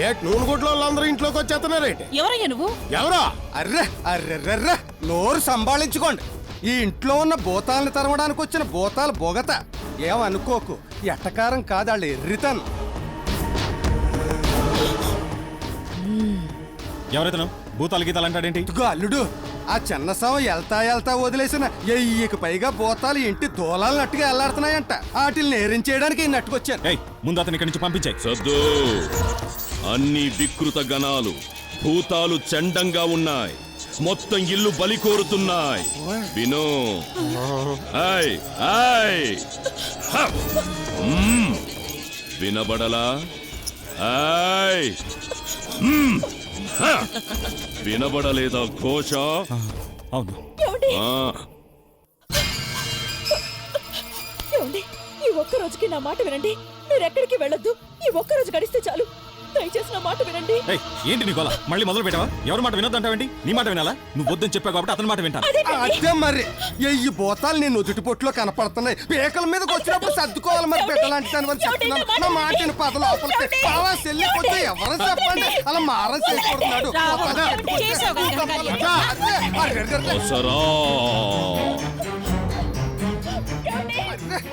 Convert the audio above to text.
At నూనె గుడ్ల వాళ్ళందరూ ఇంట్లోకి వచ్చేస్తున్నారేంటి? ఎవరయ్యా నువ్వు? ఎవరా? అర్రే అర్రెర్రెర్రె నోరు సంభాళించుకోండి. ఈ ఇంట్లో ఉన్న భూతాలను తరమడానికి వచ్చిన భూతాల బొగత. ఏమనుకోకు, ఎట్టకారం కాదు వాళ్ళు ఎర్రితను. ఎవరైతే భూతాలు గీతాలు అంటాడేంటి? ఇదిగో అల్లుడు, ఆ చిన్న శవం వెళ్తా వదిలేసిన ఎయ్యికి పైగా భూతాలు ఇంటి దూలాలు నట్టుగా వెళ్లాడుతున్నాయంట. వాటిని నేరించేయడానికి ఈ నట్టుకొచ్చాను. ఏయ్, ముందు అతని ఇక్కడి నుంచి పంపించాయి. సద్దు, అన్ని వికృత గణాలు భూతాలు చండంగా ఉన్నాయి. మొత్తం ఇల్లు బలి కోరుతున్నాయి. విను. వినబడలా? వినబడలేదా ఘోష? అవును. ఈ ఒక్క రోజుకి నా మాట వినండి. మీరు ఎక్కడికి వెళ్ళొద్దు. ఈ ఒక్క రోజు గడిస్తే చాలు. దయచేసి నా మాట వినండి. ఏంటి నీ గోల? మళ్ళీ మొదలు పెట్టావా? ఎవరి మాట వినొద్దంటావేంటి? నీ మాట వినాలా? నువ్వు వద్దని చెప్పావు కాబట్టి అతని మాట వింటాను. అదే మరి, ఎయ్యి భూతాలు నేను నుదుటిపొట్లో కనపడుతున్నాయి. పేకల మీదకి వచ్చినప్పుడు సర్దుకోవాలి మరి. పెట్టలాంటి దాని చెప్తున్నాను. నా మాటిన పద లోపలికి బావా సెల్లి కొంచెం ఎవరు చెప్పండి. అలా మారం చేసుకుంటున్నాడు. అసరా